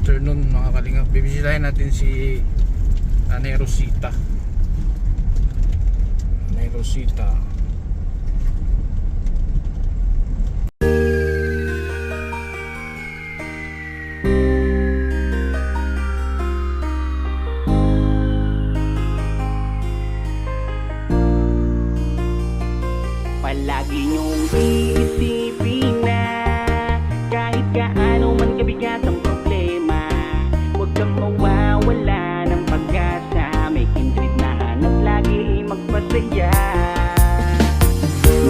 afternoon mga kalingap. Bibisitahin natin si Nanay Rosita. Nanay Rosita. Palagi niyong iisipin na kahit gaano man kabigat ang problema, huwag kang mawawala ng pag-asa. May kindred na hanap lagi magpasaya.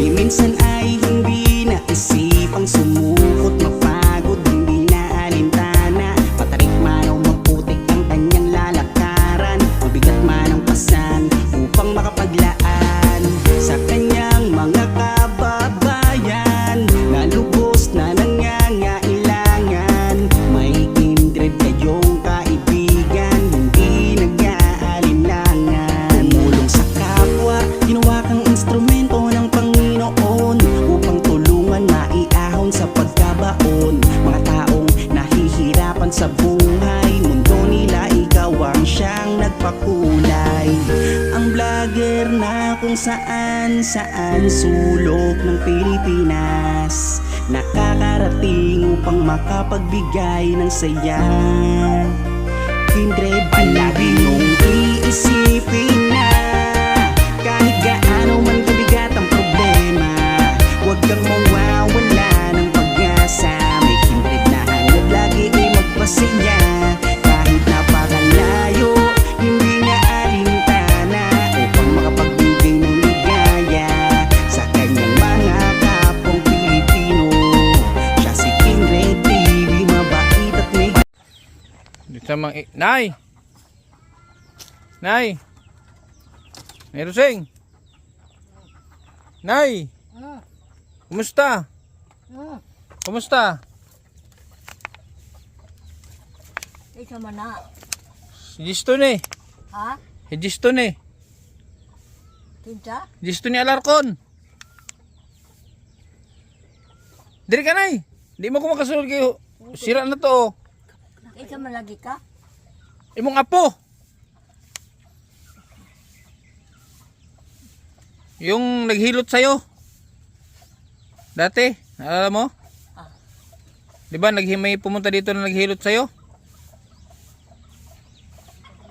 Ni minsan ay hindi naisipang sumukot, mapagod, hindi na alintana. Matarik man o maputik ang kanyang lalakaran, mabigat man ang pasan upang makapaglaan sa kanyang mga kababayan na lubos na nangangailangan. May kindred kayong kaibigan, hindi nag-aalinlangan. Tumulong sa kapwa, ginawa kang instrumento ng Panginoon upang tulungan maiahon sa pagkabaon. Mga taong nahihirapan sa buhay, mundo nila ikaw ang siyang nagpakulay. Ang vlogger na kung saan sulok ng Pilipinas, nakakarating upang makapagbigay ng saya. Kindred, palagi mong iisipin na kahit gaano man kabigat ang problema, huwag kang mawawala ng pag-asa. May kindred na hanap lagi ay magpasaya. Kahit napakalayo, hindi na alintana upang makapagbigay ng ligaya sa kanyang mga kapong Pilipino. Siya si Kindred TV, mabait at may... Dito mang Nay! Nay! Nay Roseng! Nay! Kumusta? Kumusta? Isa man na. Gisto ni. Ha? Gisto ni. Tinta? Gisto ni Alarcon. Diri ka Nay. Di mo ko makasulod kayo. Sira na to. Oh. Isa man lagi ka? Imong apo. Yung naghilot sa'yo. Dati, naalala mo? Ah. Di ba naghimay pumunta dito na naghilot sa'yo?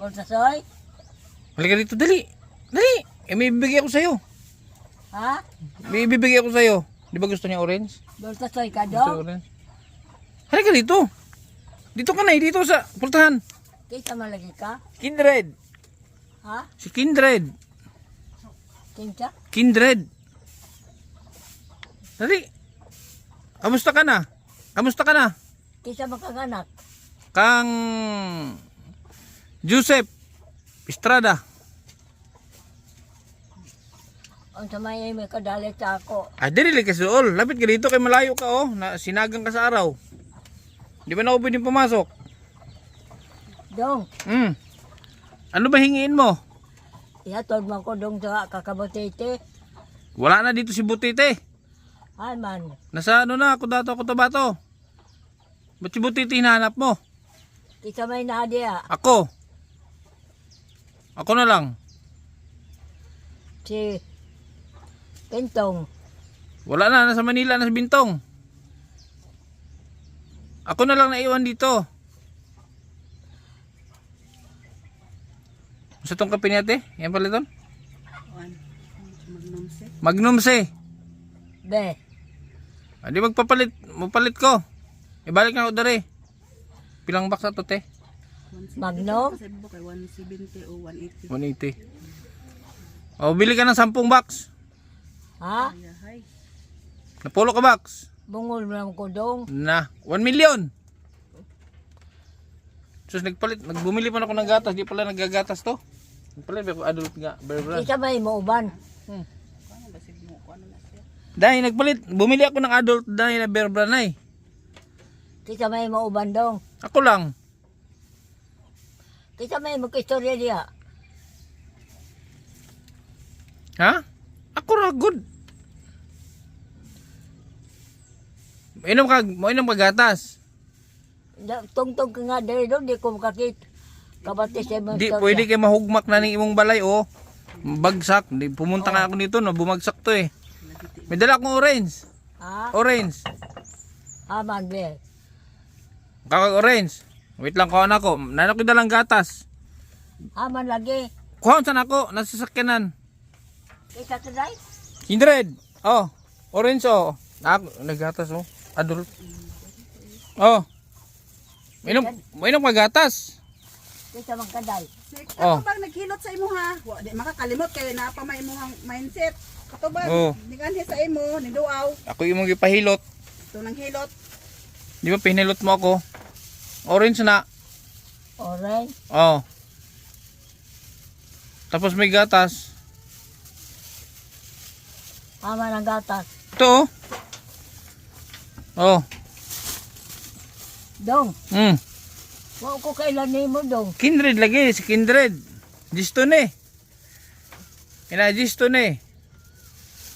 Bolsasoy? Halika dito, dali. Dali. May bibigay ako sa'yo. Ha? May bibigay ako sa'yo. Di ba gusto niya orange? Bolsasoy ka Gusto do? orange. Halika dito. Dito ka na, dito sa pultahan. Isa man lagi ka? Kindred. Ha? Si Kindred. Tinta? Kindred. Dali. Kamusta ka na? Kamusta ka na? Isa man kang anak? Kang Joseph Estrada. Ang sa may kadalit sa ako. Ah, dili ka suol. Lapit ka dito kay malayo ka oh. Na, sinagang ka sa araw. Di ba na ako pwedeng pumasok? Dong, Ano ba hingiin mo? ihatod man ko dong sa kakabotete. Wala na dito si Butite. Ay man, Nasa ano na, Kudato, Cotabato. Ba't si Butite hinahanap mo? isa may nadia. Ako. Ako na lang. Si Pintong. Wala na, nasa Manila, nasa Bintong. Ako na lang naiwan dito. Sa tong kape ni ate? Yan pala ito? Magnum C. Be, Di magpapalit. Mapalit ko. Ibalik na ako dari. Pilang box na to te? Magno. 170 o 180. 180. O, bili ka ng 10 box. Ha? Napulo ka box. Bungol lang ko dong. Na, 1 million. Sus, nagbumili pa ako ng gatas. Di pala naggagatas to. Nagpalit ako adult nga. Isa may mauban. Dahil nagpalit. Bumili ako ng adult dahil na Bear Brand ay. Isa may mauban dong. Ako lang. Isa may magkistorya diya. Ha? Ako ra good. Mainom ka gatas. Tungtong ka nga dahil doon, di ko makakit. Kabati sa imong Di istorya. pwede kay mahugmak na ning imong balay oh. Bagsak. Di pumunta nga ako dito no, bumagsak to eh. May dala akong orange. Ha? Orange. Aman, be. Kakag orange. Wait lang kuha na ako. Nanak ko dalang gatas. Aman lagi. Kuha saan ako? Nasa sasakyanan. Isa today? Kindred. Oh. Orange oh. Nagatas oh. Adult. Oh. Mainom ka gatas. Isa mang kaday. Oh. Katubag naghilot sa imo ha. Wa di makakalimot kay naa pa may imong mindset. Katubag Oh. niganhi sa imo, niduaw. Ako imong gipahilot. Ito nang hilot. Di ba pinilot mo ako? Orange na. Orange. Oh. Tapos may gatas. Aman ang gatas. Ito oh. Oh. Dong. Hmm. Wa ko kailan ni mo dong. Kindred lagi. Si Kindred. Gisto ni. Ina gisto ni.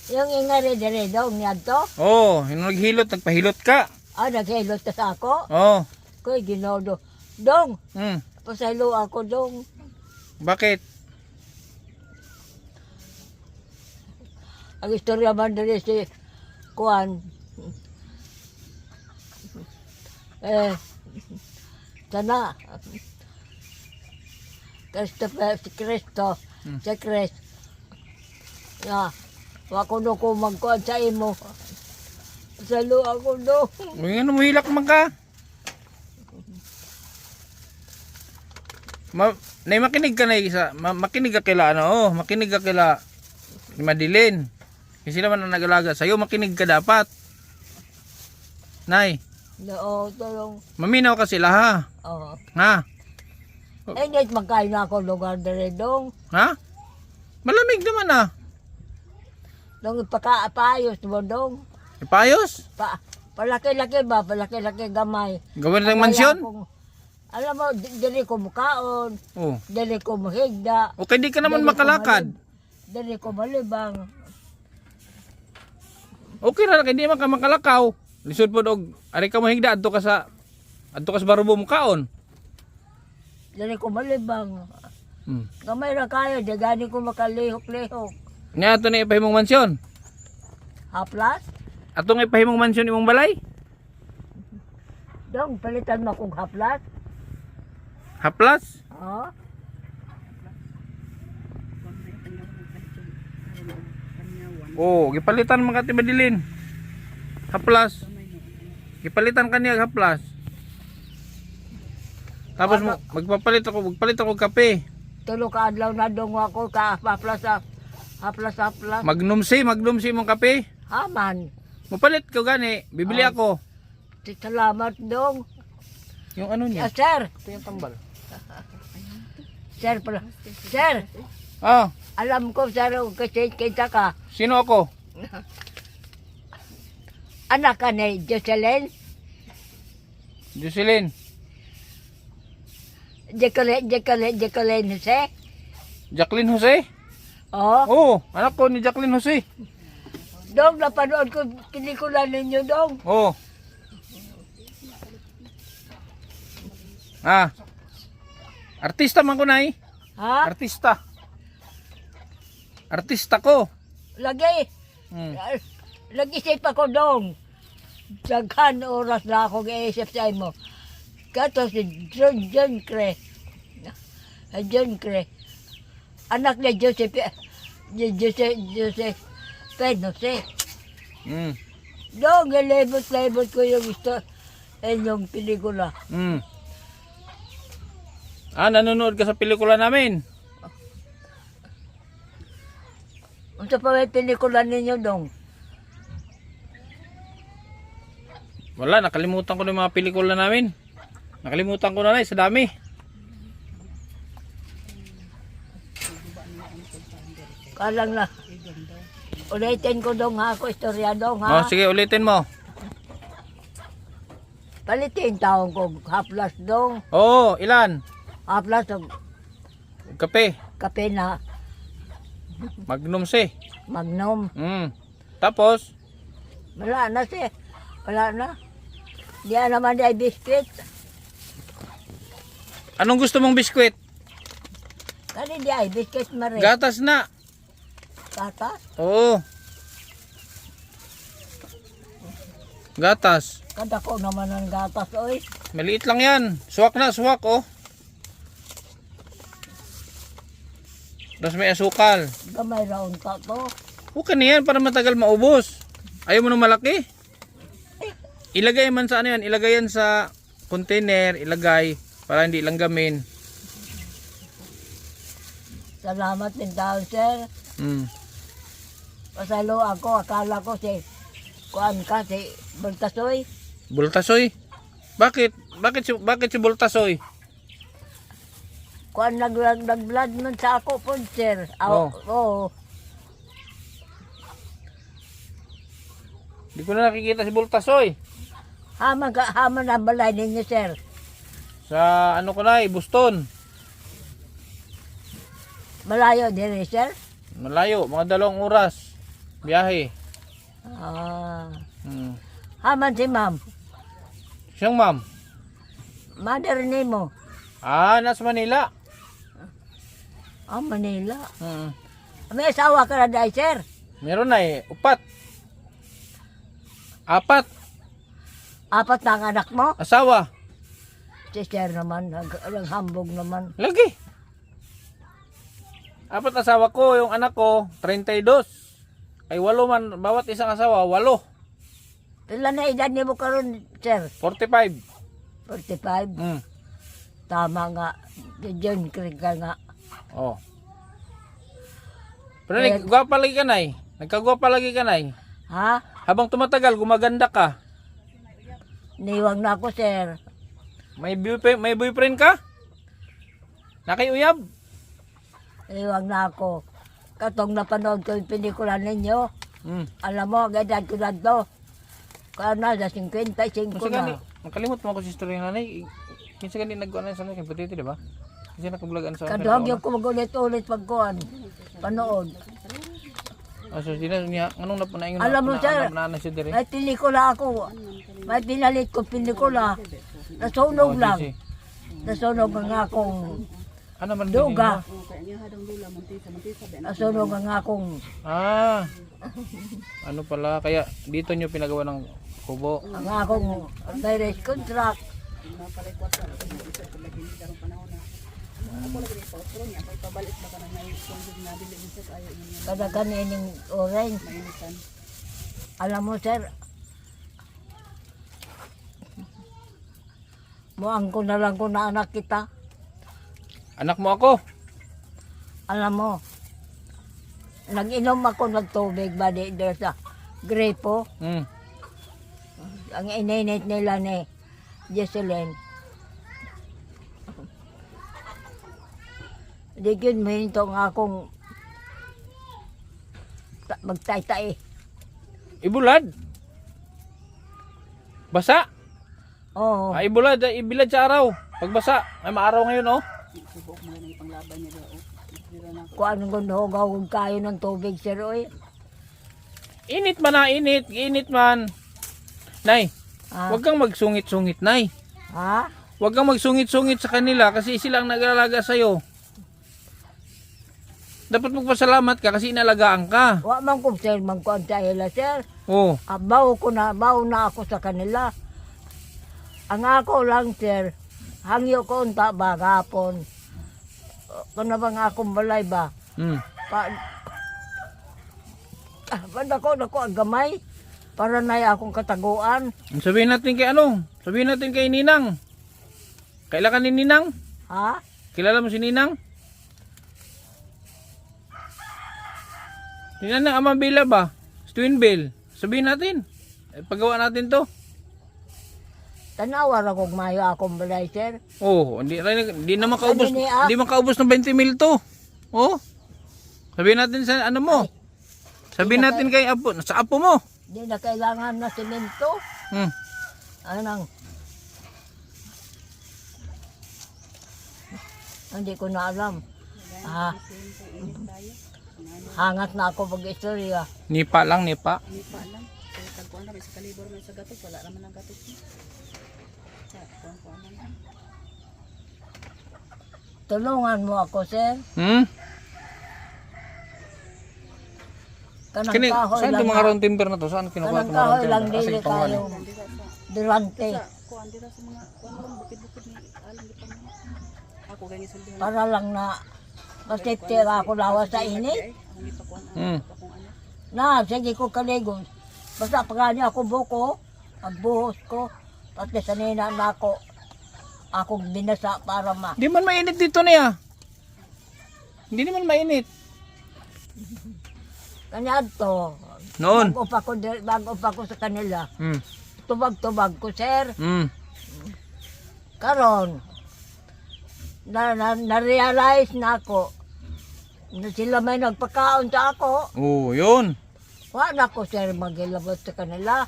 Yung ingari dire dong niya to. Oh. Yung naghilot. Nagpahilot ka. Ah, naghilot ka sa ako. Oh. Ko'y ginodo. Dong. Hmm. Pasaylo ako dong. Bakit? Ang istorya man dire si Kuan. Sana. Christopher, si Cristo. Si Chris. Ya. Wako no ko magkuhan sa imo. Pasaylo ako dong. Uy, ano mo hilak man ka? Makinig ka na isa. Makinig ka kila ano, oh, makinig ka kila ni Madeline. Kasi sila man ang nag-alaga sa'yo, makinig ka dapat. Nay, Oo, tulong. maminaw ka sila ha. Oo. Ha? Eh, hindi magkain na ako lugar dire dong. Ha? Malamig naman ah. Dong ipakaapayos mo dong. Ipayos? Palaki-laki ba? Palaki-laki gamay. Gawin ng Kaya mansyon? alam mo, dili ko mukaon. Oh. Dili ko mahigda. Okay, di ka naman Dili ko makalakad. Dili ko malibang. Okay ra kay di man ka makalakaw. Lisod po og ari ka mahigda adto ka sa barubo mo kaon. Dili ko malibang. Hmm. Gamay ra kayo, di gani ko makalihok-lihok. Nya ato na ipahimong mansyon. Haplas? Ato nga ipahimong mansyon imong balay. Dong, palitan mo kong haplas. Haplas. Oo. Oh, gipalitan man ka ti Madeline. Haplas. Gipalitan ka niya haplas. Tapos magpalit ako kape. Tulo ka adlaw na dong ako ka haplas. Haplas. Magnum C mong kape. Haman. Mapalit ko gani, bibili ako. Salamat dong. Yung ano niya? Sir. Ito yung tambal. Sir pala. Sir. Ah, Alam ko, sir, kasi kita ka. sino ako? Anak ka ni Jocelyn? Jocelyn. Jacqueline Jose? Jacqueline Jose? Oo. Oo, anak ko ni Jacqueline Jose. Dong, napanood ko pelikula ninyo, Dong. Oo. Ah. Artista man ko na eh. Ha? Artista. Artista ko. Lagi. Hmm. Nag-isip ako, Dong. Daghan oras na ako i-isip sa mo. Kato si John Cre. John Cre. Anak ni Joseph Jose. Hmm. Dong, labot ko yung gusto yung pelikula. Hmm. Ah, nanonood ka sa pelikula namin. Unsa pa may pelikula ninyo, Dong? Wala, nakalimutan ko na yung mga pelikula namin. Nakalimutan ko na sa dami. Kalang na. Ulitin ko, Dong, ha? Ako istorya, Dong, ha? Oh, sige, ulitin mo. Palitin taong ko. Haplas, Dong. Oo, ilan? Haplas, og Kape. kape na Magnum C. Magnum. Hmm. Tapos, Wala na siya. Wala na. Diyan naman ay biscuit. Anong gusto mong biskwit? Kani di ay, biscuit mare. Gatas na. Gatas? Oo. Gatas. Kada ko naman ang gatas, oy. Maliit lang yan. Suwak na, suwak oh. Tapos may asukal. Gamay raon ka to. Okay na yan para matagal maubos. Ayaw mo ng malaki? Ilagay man sa ano yan. Ilagay yan sa container. Ilagay para hindi langgamin. Salamat din daw, sir. Pasalo ako, akala ko si kuan ka si Baltasoy. Bultasoy? Bakit? Bakit si Bultasoy? Kuan nag-blood man sa ako po, sir. Oh. Oo. Hindi ko na nakikita si Bultasoy. Haman ang balay ninyo, sir. Sa ano ko na, Buston. Malayo din, sir. Malayo, mga 2 oras. Biyahe. Ah. Hmm. Haman si ma'am. Siyang ma'am. Mother ni mo. Nasa Manila. Manila. Hmm. May asawa ka na dahil, sir. Meron na eh. 4. 4 na ang anak mo. Asawa. Si sir naman, naghambog naman. Lagi. 4 asawa ko. Yung anak ko, 32. Ay 8 man. Bawat isang asawa, 8. Ilan na edad niyo mo karon, sir? 45. 45. Hmm. Tama nga. John Craig ka nga. Oh. Pero nagwapa lagi ka, Nay. Nagkagwapa lagi ka, Nay. Ha? Habang tumatagal, gumaganda ka. Niwag na ako, sir. May boyfriend ka? Nakiuyab? Niwag na ako. Katong napanood ko yung pelikula ninyo. Hmm. Alam mo, edad ko na to. Kaya na, 55 Kasi gani, na. nakalimot mo ako sa istorya ng nanay. Kinsa gani nagkuan sa akin pati di ba? Kasi nakablogan sa akin. Kaduhag yung kumagulit-ulit pagkuhan. Panood. So sila niya anong napunaing Alam mo, sir, na si dire. may pelikula ako. May pinalit ko pelikula. Nasunog lang. Nasunog ang akong Ano man duga. Kaya niya hadang lula, mantisa, ben. Nasunog ang akong Ano pala kaya dito nyo pinagawa ng kubo. ang akong direct contract. Napalay ko sa isa ko lagi ni karong panahon na. Ako lagi pa otro niya, may pabalik ba kana na yung na dili sa ayo niya. Kada kaning orange. Mainitan. Alam mo, sir, muang ko na lang kung na anak kita. Anak mo ako. Alam mo, nag-inom ako ng tubig ba di sa grepo. Hmm. Ang ininit nila ni Jesselyn. Di yun minto nga akong magtay-tay. Ibulad. Basa. Oo. Ibulad, ibilad sa araw. Pagbasa, ay maaraw ngayon oh. Subok mo na ipanglaban niya daw. Dira na Kung anong gundo kayo ng tubig, sir, oy. Init man na, init man. Nay, Ha? huwag kang magsungit-sungit, Nay. Ha? Huwag kang magsungit-sungit sa kanila kasi sila ang nag-aalaga sa'yo. Dapat magpasalamat ka kasi inalagaan ka. Wa man kung sir, magkuhan sa ila, sir. Oh, Baw na ako sa kanila. Ang ako lang, sir, hangyo ko unta ba gapon. Kung na ba nga akong balay ba? Nako ang gamay. Para na akong kataguan. Sabihin natin kay ano? Sabihin natin kay Ninang. Kailan ka ni Ninang? Ha? Kilala mo si Ninang? Ninang ang Amabila ba? Twinville. Sabihin natin. Paggawa natin to. Tanawa ra kog mayo akong balay, sir. Oh, hindi na makaubos. Ano niya? Hindi makaubos ng 20 mil to. Oh. Sabihin natin sa ano mo. Sabihin natin kay Apo, sa Apo mo. Di na kailangan na semento. Anang. Hindi ko na alam. Hangat na ako pag-istorya. Nipa lang, nipa. Hindi pa alam. Kaya tagkuan na may sa kalibor may sa gatos, wala naman ang gatos. Sa kuan naman. Tulungan mo ako, sir. Hmm? Kanang Kini, kahoy saan lang itong mga na- round timber na to? Saan kinukuha Kanang itong mga round kahoy timber? lang Kasi dili itong kayo. ano. Durante. Kuan dira sa mga kuan lang bukid-bukid ni alang di pa man. Ako gani suldi. Para lang na masipti ako lawas sa init. Ako ni pa kuan Hmm. akong ano. Na, sige ko kaligos. Basta pagani ako buko, ang buhos ko, pati sanina na ako, akong binasa para ma. Hindi man mainit dito niya. Hindi naman mainit. Kanya to, Noon. bago pa ko sa kanila, Hmm. tubag-tubag ko, sir. Hmm. Karon, na-realize na ako, na sila may nagpakaon sa ako. Oh, yun. Wala ko, sir, magilabot sa kanila.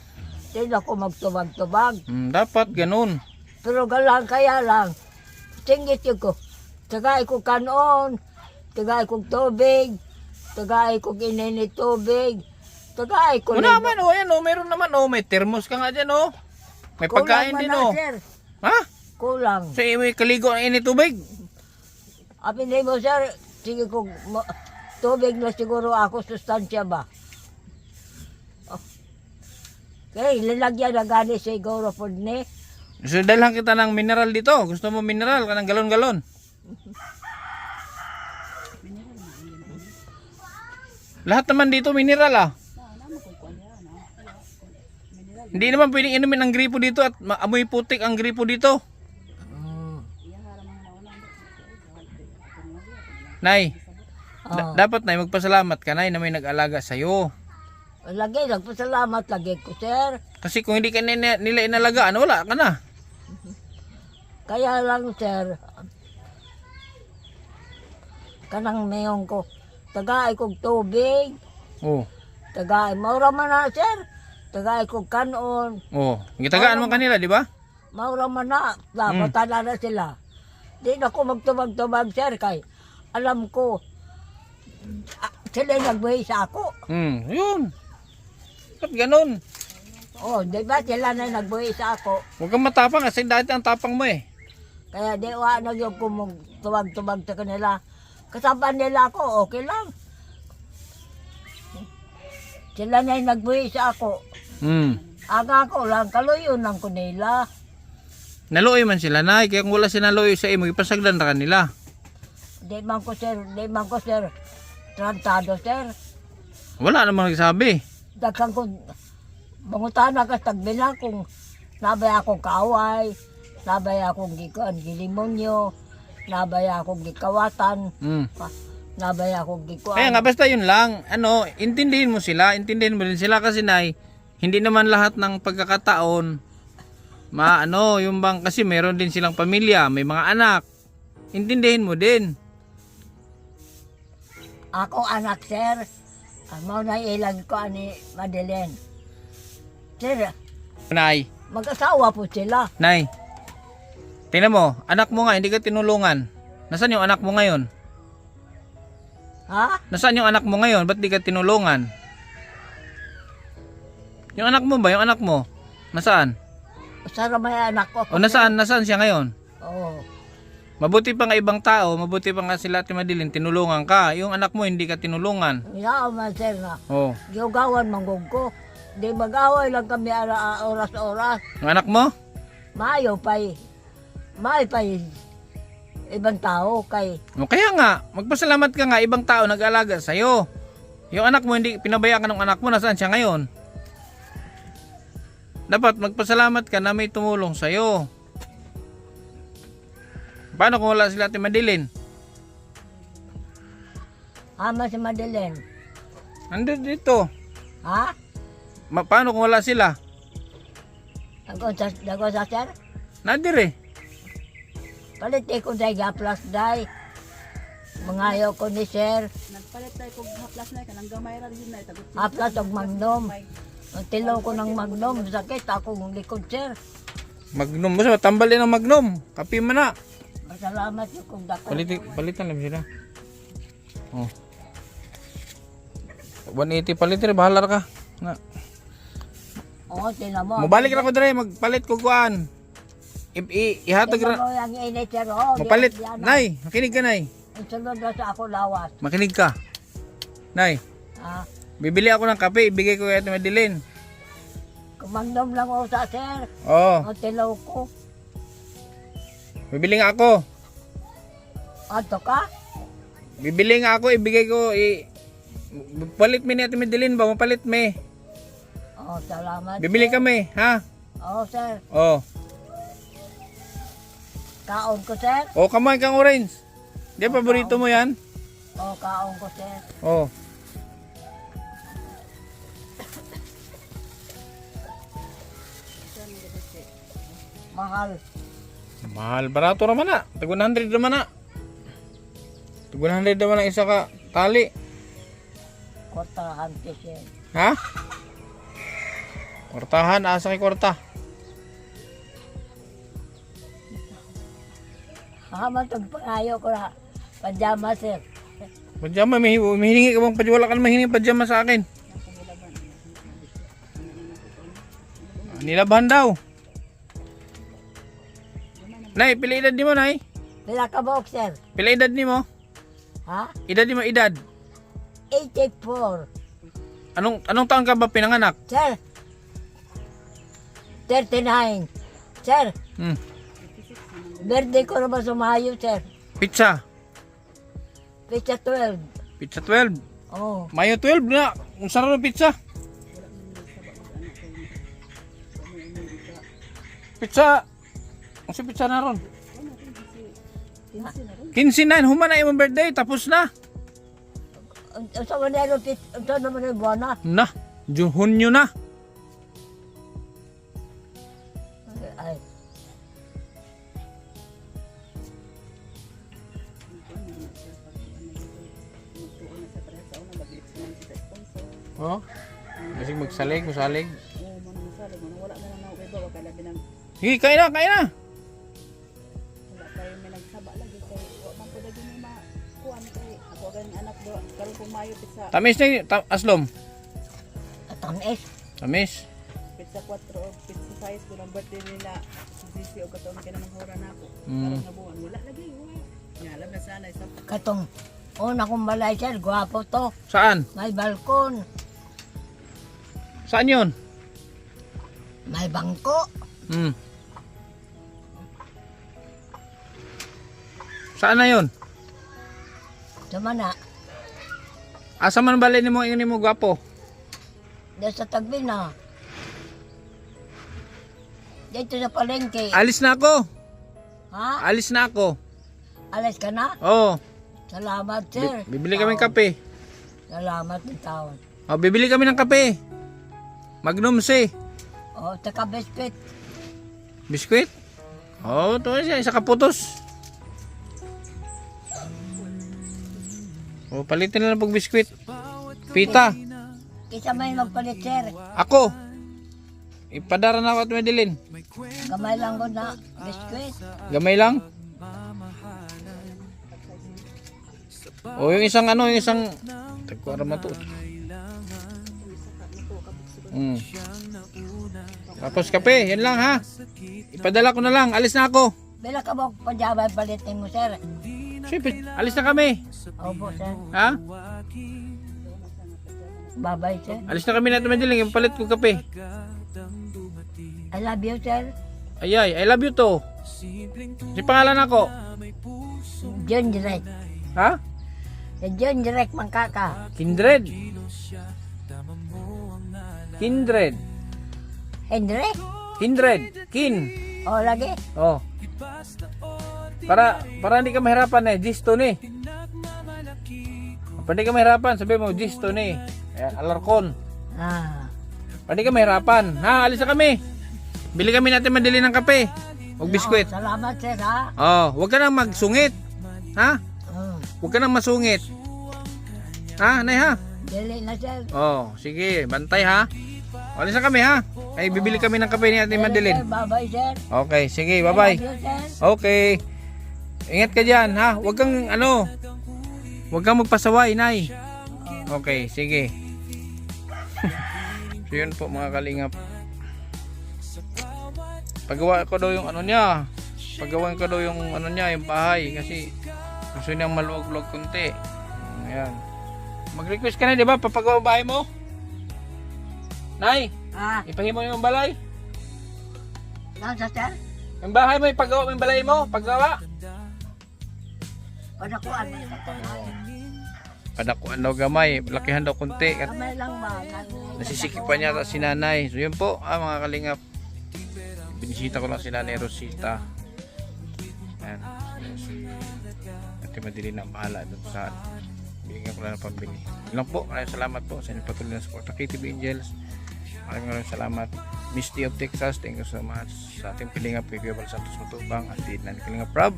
Hindi ako magtubag-tubag. Hmm, dapat ganun. Pero galang kaya lang, singgit yun ko. Tagay ko kanon, tagay ko tubig, tagay ko ininit tubig, tagay ko Wala naman, oh, yan, oh, meron naman, oh, may thermos ka nga dyan, oh. May pagkain din, oh. Sir. Ha? Kulang. So, may kaligo ng init tubig. Apin mo, sir, sige ko, tubig na siguro ako, sustansya ba? Oh. Kaya lalagyan na gani siguro po ni. So, dalhan kita ng mineral dito. Gusto mo mineral ka ng galon-galon? Lahat naman dito mineral, ah. Hindi naman pwedeng inumin ang gripo dito at amoy putik ang gripo dito. Nay, Oh. dapat nay magpasalamat ka nay na may nag-alaga sa'yo. Lagi, nagpasalamat lagi ko, sir. Kasi kung hindi ka nila inalagaan, wala ka na. Kaya lang, sir, kanang mayong ko, tagaay kong tubig, Oh, tagaay, maura man na, sir, tagaay kong kanon, oh. Gitagaan mo kanila, di ba? maura man na, dapat na sila. Di na ako magtubag-tubag, sir, kay alam ko, sila nagbuhay sa ako. Yun. Ba't ganun? Oh, di ba sila na nagbuhay sa ako? Huwag kang matapang kasi dati ang tapang mo eh. Kaya di wa na yung kumagtubag-tubag sa kanila. Kasama nila ako, okay lang. Sila na yung nagbuhay sa ako. Aga ko lang, kaluyo ng kunila. Naluoy man sila nay, kaya kung wala sinaluoy sa imo, ipasagdan na kanila. Di man ko, sir, trantado, sir. Wala namang nagsabi. Daghang ko, mangutana ka tagbila kung nabay akong kaaway, nabay akong gilimonyo, nabay akong gikawatan, nabay akong gikuan. Kaya nga basta yun lang, intindihin mo din sila kasi nay, hindi naman lahat ng pagkakataon, yung bang kasi meron din silang pamilya, may mga anak, intindihin mo din. Ako anak, sir. Mau na ilang ko ani Madeleine. Sir, Nay, mag-asawa po sila. nay, tingnan mo, anak mo nga, hindi ka tinulungan. Nasaan yung anak mo ngayon? Ha? Nasaan yung anak mo ngayon? Ba't di ka tinulungan? Yung anak mo ba? Yung anak mo? Nasaan? Sara may anak ko. O nasaan? Nasaan siya ngayon? Oo. Mabuti pa nga ibang tao, mabuti pa nga sila Ate Madeline, tinulungan ka. Yung anak mo hindi ka tinulungan. Minaw man, sir, na. Oh. Giugawan manggog ko. Di mag-away lang kami oras-oras. Yung anak mo? Maayo pa'y. Maayo pa'y. Ibang tao kay. O kaya nga, magpasalamat ka nga, ibang tao nag-alaga sa'yo. Yung anak mo, hindi pinabayaan ka ng anak mo, nasaan siya ngayon? Dapat magpasalamat ka na may tumulong sa'yo. Paano kung wala sila Ate Madeline? Ama si Madeleine. Nandun dito. Ha? Paano kung wala sila? Dago sa sir? Nadir eh. Palit ko dahil gaplas dahil. Mangayo ko ni sir. Nagpalit tayo kog haplas na kanang gamay ra din na tagot. Haplas og magnom. Ang tilaw ko ng magnom. Sakit akong likod sir. Magnum mo sa tambal din ng Magnum. Kapi mo na. Salamat yung kung dako. Palitan lang sila. Oh. 180 palitan, bahala ka. Na. Oo, tinan mo. Mabalik na ko dire, magpalit ko kuan. ihatag Tingnan ra. mo yung init sir. Oh, Mapalit. yan, yan. Nay, makinig ka, Nay. Ang sunod na sa ako lawas. Makinig ka. Nay, Ah, bibili ako ng kape, ibigay ko kay Ate Madeline. kumandom lang ako sa sir. Oo, Ang tilaw ko. bibili nga ako. Ato ka? Bibili nga ako, ibigay ko, palit mi ni Ate Madeline ba? Mapalit mi. Oh, salamat. Bibili sir. kami, ha? Oh, sir. Oh. Kaon ko, sir. Oh, kamay kang orange. Di ba paborito mo yan? Oh, kaon ko, sir. Oh. Mahal. Mahal, barato naman na. Tag 100 naman na. Tag 100 naman ang isa ka tali. Kwartahan ko, sir. Ha? Kwartahan, asa kay kwarta. Haman itong pangayo ko na. Pajama, sir. Pajama, mahihingi ka bang pajama? Wala ka na mahihingi pajama sa akin. Nilabahan daw. Nay, pila edad ni mo, Nay? Pila ka ba, sir? Pila edad ni mo? Ha? Edad ni mo, edad. 84. Anong taon ka ba pinanganak? Sir. 39. Sir. Hmm. Birthday ko naman sumayo, sir. Pizza. Pizza 12. Pizza 12. Oh. Mayo 12 na. Ang sarap ng pizza. Pizza. Ang si pizza na ron. 15 na. Human na imong birthday. Tapos na. Ang sa manero, ito naman yung buwan na. Na. Hunyo na. Ay. Oh. Kasi magsalig, masalig. Oo, manunusali. Wala na lang ako iba. Wala kaya binang Sige, kain na, kain na. wala kayo may nagsaba lagi kay wala man ko dagi may makuan kay ako ganing anak do karon kung mayo pizza Tamis na yun. Aslom. Tamis. Tamis. pizza 4 o pizza size ko ng birthday nila sisi o katon kay nang hora na ako Mm. karon nga buwan wala lagi wala nga alam na sana isa Katong, una kong balay, sir. Gwapo to. Saan? May balkon. Saan yun? May bangko. Hmm. Saan na yun? Sama na. Asa man balay ni mo ingin mo gwapo? Dito sa tagbi na. Dito sa palengke. Alis na ako. Ha? Alis na ako. Alas ka na? Oh, Salamat, sir. bibili kami ng kape. Salamat ng taon. Oh, bibili kami ng kape. Magnum C. O, taka biscuit. Biskuit? Oh, to siya isa kaputos. Oh, palitin na lang pag biskuit. Pita. Isa may magpalit, sir. Ako. Ipadara na ako at Madeline. Gamay lang ko na biscuit. Gamay lang. O yung isang ano, yung isang tagkuara mo to. Tapos kape, yan lang ha. Ipadala ko na lang, alis na ako. Bila ka mo pajama palitin mo, sir. Siyempre, alis na kami. Opo, sir. Ha? Bye-bye, sir. Alis na kami natin madiling, yung palit ko kape. I love you, sir. Ayay, I love you to. Si pangalan ako. John Direk. Ha? John Direk Mangkaka. Kindred. Kindred. Hendrik? Kindred. Kin. O, lagi. Oh. Para hindi ka mahirapan eh, Gisto ni. Para hindi ka mahirapan, sabi mo Gisto ni. Alarcon. Ah. Para hindi ka mahirapan. Ha, alis na kami. Bili kami natin madali ng kape. O biskwit. Salamat, sir, ha? Oh, huwag ka nang magsungit. Ha? Hmm. Huwag ka nang masungit. Ha, nay ha? Dili na, sir. Oh, sige, bantay ha. Alis na kami ha. Ay, bibili kami ng kape ni Ate Sir, Madeline. bye-bye, sir. Okay, sige, bye-bye. I love you, sir. Okay. Ingat ka diyan ha. Huwag kang huwag kang magpasaway, nay. Okay, sige. So yun po mga kalingap. Pagawa ko daw yung ano niya. Pagawan ko daw yung ano niya, yung bahay. Kasi gusto niyang maluwag-luwag konti. Ayan. Mag-request ka na, di ba? Papagawa ang bahay mo? Nay, ipahimo yung balay. Nasa sir? Yung bahay mo, ipagawa mo yung balay mo. Paggawa. Panakuan. Padakuan daw gamay. Lakihan daw konti. At Kamay lang ba? nasisikip pa niya si nanay. So yun po, mga kalingap. Binisita ko lang si Nanay Rosita. Ayan. Si Ate Madeline ang bahala doon sa binigyan ko lang ng pambili. Yun lang po. Maraming salamat po sa inyong patuloy na support. KTV Angels. Maraming salamat. Miss D of Texas, thank you so much. Sa ating Kalingap, kay Kuya Bal Santos Matubang at Nanay Kalingap Rob.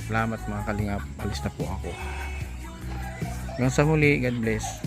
Salamat mga Kalingap. Alis na po ako. Hanggang sa muli. God bless.